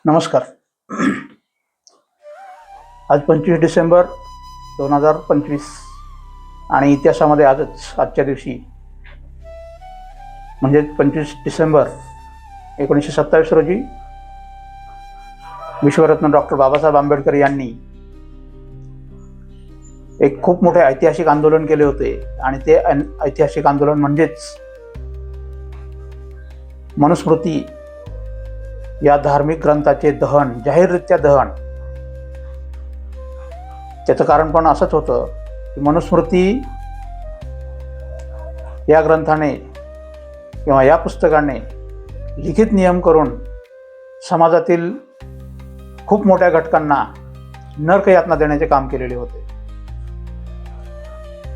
नमस्कार. आज 25 डिसेंबर 2025 आणि इतिहासामध्ये आजच्या दिवशी म्हणजे 25 डिसेंबर 1927 रोजी विश्वरत्न डॉक्टर बाबासाहेब आंबेडकर यांनी एक खूप मोठे ऐतिहासिक आंदोलन केले होते आणि ते ऐतिहासिक आंदोलन म्हणजेच मनुस्मृती या धार्मिक ग्रंथाचे दहन, जाहीररित्या दहन. त्याचं कारण पण असंच होतं की मनुस्मृती या ग्रंथाने किंवा या पुस्तकाने लिखित नियम करून समाजातील खूप मोठ्या घटकांना नरकयातना देण्याचे काम केलेले होते.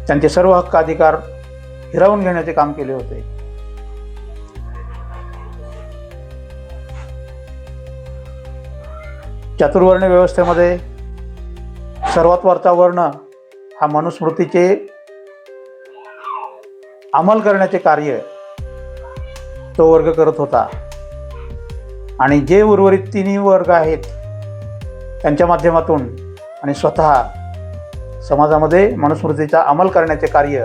त्यांचे सर्व हक्क अधिकार हिरावून घेण्याचे काम केले होते. चातुर्वर्ण व्यवस्थेमध्ये सर्वात वरचा वर्ण हा मनुस्मृतीचे अंमल करण्याचे कार्य तो वर्ग करत होता आणि जे उर्वरित तिन्ही वर्ग आहेत त्यांच्या माध्यमातून आणि स्वतः समाजामध्ये मनुस्मृतीचा अंमल करण्याचे कार्य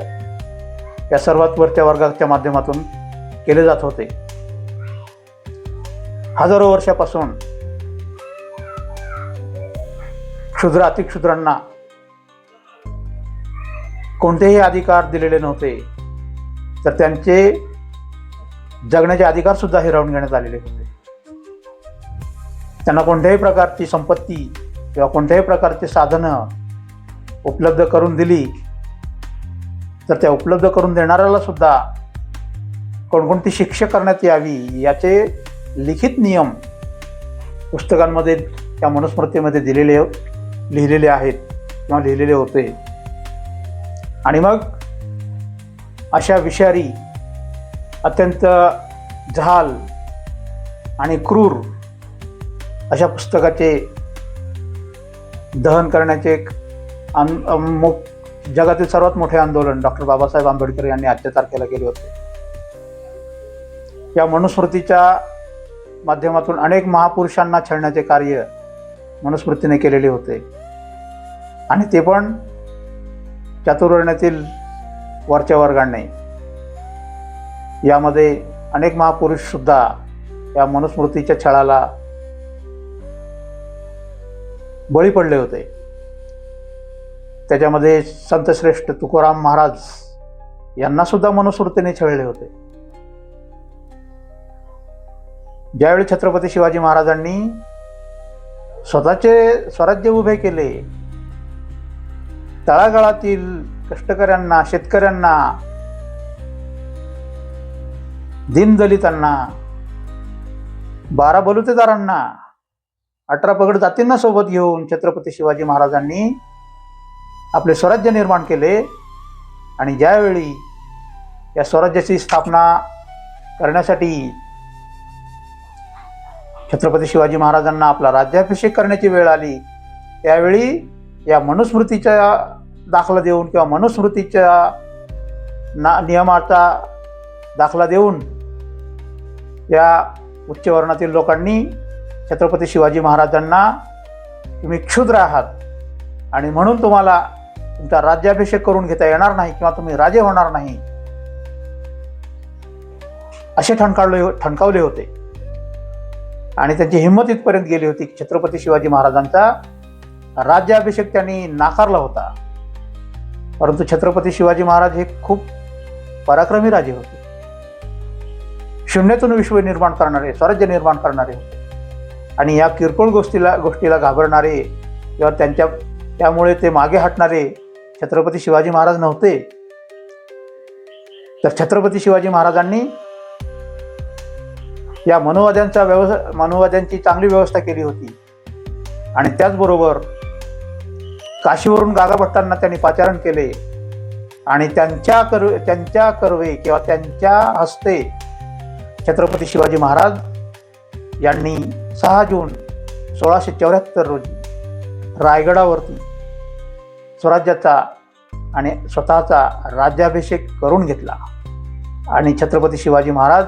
या सर्वात वरच्या वर्गाच्या माध्यमातून केले जात होते. हजारो वर्षापासून क्षुद्र अतिक्षुद्रांना कोणतेही अधिकार दिलेले नव्हते, तर त्यांचे जगण्याचे अधिकार सुद्धा हिरावून घेण्यात आलेले होते. त्यांना कोणत्याही प्रकारची संपत्ती किंवा कोणत्याही प्रकारचे साधनं उपलब्ध करून दिली तर त्या उपलब्ध करून देणाऱ्याला सुद्धा कोणकोणती शिक्षा करण्यात यावी याचे लिखित नियम पुस्तकांमध्ये त्या मनुस्मृतीमध्ये लिहिलेले आहेत किंवा लिहिलेले होते. आणि मग अशा विषारी, अत्यंत जहाल आणि क्रूर अशा पुस्तकाचे दहन करण्याचे एक जगातील सर्वात मोठे आंदोलन डॉक्टर बाबासाहेब आंबेडकर यांनी आजच्या तारखेला केले होते. या मनुस्मृतीच्या माध्यमातून अनेक महापुरुषांना छळण्याचे कार्य मनुस्मृतीने केलेले होते आणि ते पण चातुर्वर्ण्यातील वरच्या वर्गाने. यामध्ये अनेक महापुरुष सुद्धा या मनुस्मृतीच्या छळाला बळी पडले होते. त्याच्यामध्ये संतश्रेष्ठ तुकाराम महाराज यांना सुद्धा मनुस्मृतीने छळले होते. ज्यावेळी छत्रपती शिवाजी महाराजांनी स्वतःचे स्वराज्य उभे केले, तळागाळातील कष्टकऱ्यांना, शेतकऱ्यांना, दीनदलितांना, 12 बलुतेदारांना, 18 पगड जातींना सोबत घेऊन छत्रपती शिवाजी महाराजांनी आपले स्वराज्य निर्माण केले. आणि ज्यावेळी या स्वराज्याची स्थापना करण्यासाठी छत्रपती शिवाजी महाराजांना आपला राज्याभिषेक करण्याची वेळ आली, त्यावेळी या मनुस्मृतीचा दाखला देऊन किंवा मनुस्मृतीच्या नियमाचा दाखला देऊन या उच्च वर्णातील लोकांनी छत्रपती शिवाजी महाराजांना तुम्ही क्षुद्र आहात आणि म्हणून तुम्हाला तुमचा राज्याभिषेक करून घेता येणार नाही किंवा तुम्ही राजे होणार नाही असे ठणकावले होते. आणि त्यांची हिंमत इथपर्यंत गेली होती की छत्रपती शिवाजी महाराजांचा राज्याभिषेक त्यांनी नाकारला होता. परंतु छत्रपती शिवाजी महाराज हे खूप पराक्रमी राजे होते. शून्यातून विश्व निर्माण करणारे, स्वराज्य निर्माण करणारे होते. आणि या किरकोळ गोष्टीला घाबरणारे किंवा त्यामुळे ते मागे हटणारे छत्रपती शिवाजी महाराज नव्हते. तर छत्रपती शिवाजी महाराजांनी या मनुवाद्यांची चांगली व्यवस्था केली होती. आणि त्याचबरोबर काशीवरून गागाभट्टांना त्यांनी पाचारण केले आणि त्यांच्या कर्वे किंवा त्यांच्या हस्ते छत्रपती शिवाजी महाराज यांनी 6 जून 1674 रोजी रायगडावरती स्वराज्याचा आणि स्वतःचा राज्याभिषेक करून घेतला. आणि छत्रपती शिवाजी महाराज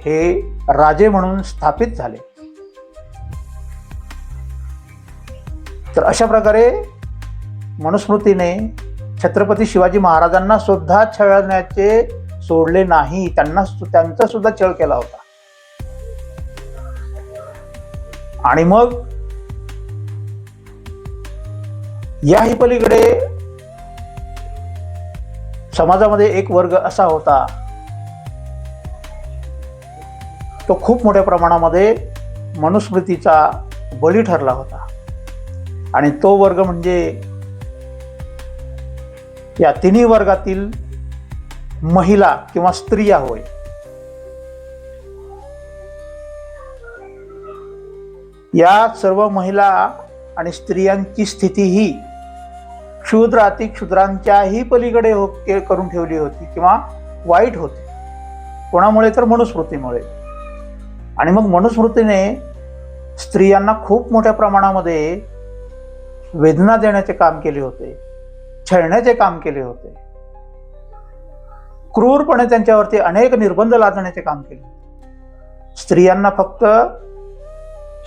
हे राजे म्हणून स्थापित झाले. तर अशा प्रकारे मनुस्मृतीने छत्रपती शिवाजी महाराजांना सुद्धा छळण्याचे सोडले नाही, त्यांचा सुद्धा छळ केला होता. आणि मग याही पलीकडे समाजामध्ये एक वर्ग असा होता, तो खूप मोठ्या प्रमाणामध्ये मनुस्मृतीचा बळी ठरला होता. आणि तो वर्ग म्हणजे या तिन्ही वर्गातील महिला किंवा स्त्रिया होय. या सर्व महिला आणि स्त्रियांची स्थिती ही क्षुद्र अतिक्षुद्रांच्याही पलीकडे करून ठेवली होती किंवा वाईट होती. कोणामुळे तर मनुस्मृतीमुळे. आणि मग मनुस्मृतीने स्त्रियांना खूप मोठ्या प्रमाणामध्ये वेदना देण्याचे काम केले होते, छळण्याचे काम केले होते, क्रूरपणे त्यांच्यावरती अनेक निर्बंध लादण्याचे काम केले. स्त्रियांना फक्त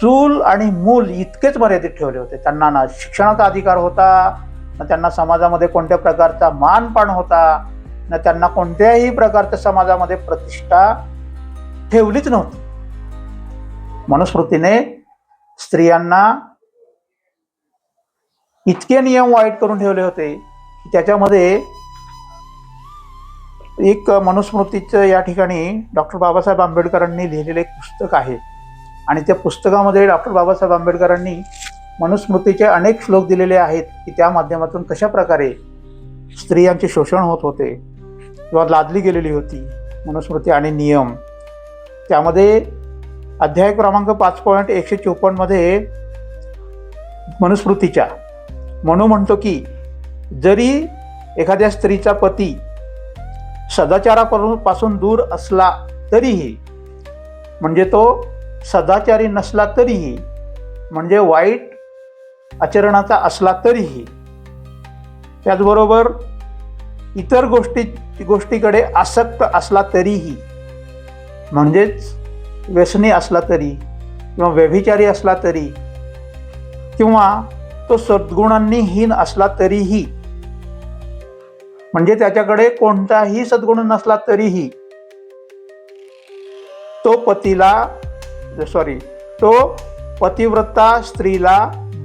चूल आणि मूल इतकेच मर्यादित ठेवले होते. त्यांना ना शिक्षणाचा अधिकार होता, ना त्यांना समाजामध्ये कोणत्या प्रकारचा मानपान होता, ना त्यांना कोणत्याही प्रकारच्या समाजामध्ये प्रतिष्ठा ठेवलीच नव्हती. मनुस्मृतीने स्त्रियांना इतके नियम वाईट करून ठेवले होते की त्याच्यामध्ये एक मनुस्मृतीचं या ठिकाणी डॉक्टर बाबासाहेब आंबेडकरांनी लिहिलेले एक पुस्तक आहे. आणि त्या पुस्तकामध्ये डॉक्टर बाबासाहेब आंबेडकरांनी मनुस्मृतीचे अनेक श्लोक दिलेले आहेत की त्या माध्यमातून कशा प्रकारे स्त्रियांचे शोषण होत होते किंवा लादली गेलेली होती मनुस्मृती आणि नियम. त्यामध्ये अध्याय क्रमांक 5.154 मध्ये मनुस्मृतीच्या मनु म्हणतो की जरी एखाद्या स्त्रीचा पती सदाचारापासून दूर असला तरीही, म्हणजे तो सदाचारी नसला तरीही, म्हणजे वाईट आचरणाचा असला तरीही, त्याचबरोबर इतर गोष्टीकडे आसक्त असला तरीही, म्हणजेच व्यसनी असला तरी किंवा व्यभिचारी असला तरी किंवा तो सद्गुणांनी हीन असला तरीही, म्हणजे त्याच्याकडे कोणताही सद्गुण नसला तरीही तो पतिव्रता स्त्रीला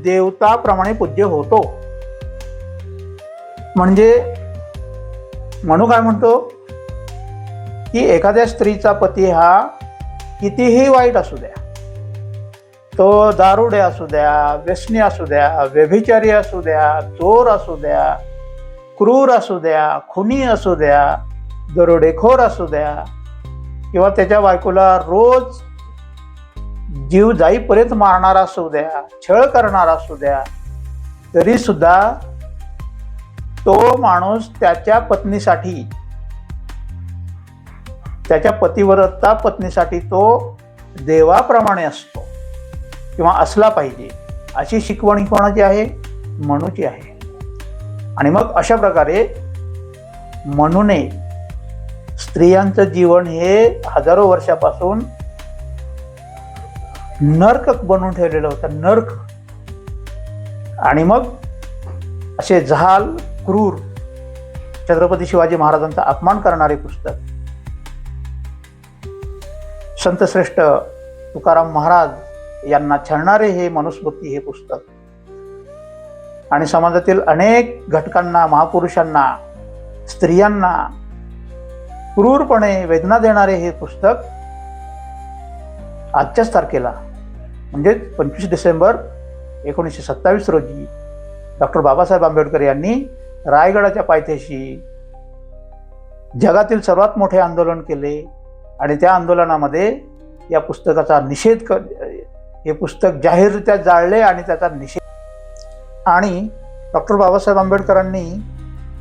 देवताप्रमाणे पूज्य होतो. म्हणजे म्हणू काय म्हणतो की एखाद्या स्त्रीचा पती हा कितीही वाईट असू द्या, तो दारुडे असू द्या, व्यसनी असू द्या, व्यभिचारी असू द्या, चोर असू द्या, क्रूर असू द्या, खुनी असू द्या, दरोडेखोर असू द्या किंवा त्याच्या बायकोला रोज जीव जाईपर्यंत मारणारा असू द्या, छळ करणारा असू द्या, तरी सुद्धा तो माणूस त्याच्या पत्नीसाठी, त्याच्या पतिव्रता पत्नीसाठी तो देवाप्रमाणे असतो किंवा असला पाहिजे, अशी शिकवण कोणाची आहे? मनूची आहे. आणि मग अशा प्रकारे मनूने स्त्रियांचं जीवन हे हजारो वर्षापासून नरक बनवून ठेवलेलं होतं, नरक. आणि मग असे जहाल क्रूर छत्रपती शिवाजी महाराजांचा अपमान करणारे पुस्तक, संतश्रेष्ठ तुकाराम महाराज यांना छळणारे हे मनुस्मृती हे पुस्तक, आणि समाजातील अनेक घटकांना, महापुरुषांना, स्त्रियांना क्रूरपणे वेदना देणारे हे पुस्तक आजच्याच तारखेला म्हणजे 25 डिसेंबर 1927 रोजी डॉक्टर बाबासाहेब आंबेडकर यांनी रायगडाच्या पायथ्याशी जगातील सर्वात मोठे आंदोलन केले. आणि त्या आंदोलनामध्ये या पुस्तकाचा निषेध हे पुस्तक जाहीररित्या जाळले आणि त्याचा निषेध. आणि डॉक्टर बाबासाहेब आंबेडकरांनी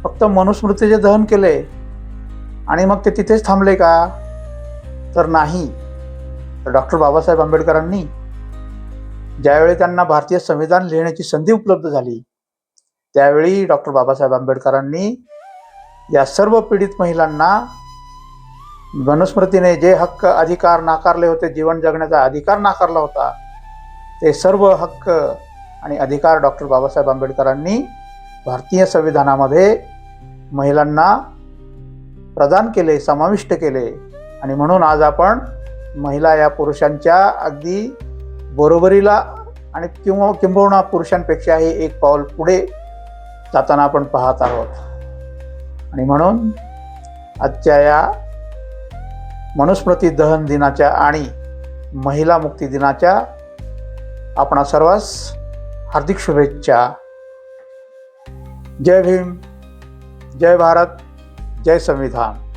फक्त मनुस्मृतीचे दहन केले आणि मग ते तिथेच थांबले का? तर नाही. तर डॉक्टर बाबासाहेब आंबेडकरांनी ज्यावेळी त्यांना भारतीय संविधान लिहिण्याची संधी उपलब्ध झाली, त्यावेळी डॉक्टर बाबासाहेब आंबेडकरांनी या सर्व पीडित महिलांना मनुस्मृतीने जे हक्क अधिकार नाकारले होते, जीवन जगण्याचा अधिकार नाकारला होता, ते सर्व हक्क आणि अधिकार डॉक्टर बाबासाहेब आंबेडकरांनी भारतीय संविधानामध्ये महिलांना प्रदान केले, समाविष्ट केले. आणि म्हणून आज आपण महिला या पुरुषांच्या अगदी बरोबरीला आणि किंबहुना पुरुषांपेक्षाही एक पाऊल पुढे जाताना आपण पाहत आहोत. आणि म्हणून आजच्या या मनुस्मृती दहन दिनाच्या आणि महिला मुक्ती दिनाच्या आपणा सर्वांस हार्दिक शुभेच्छा. जय भीम, जय भारत, जय संविधान.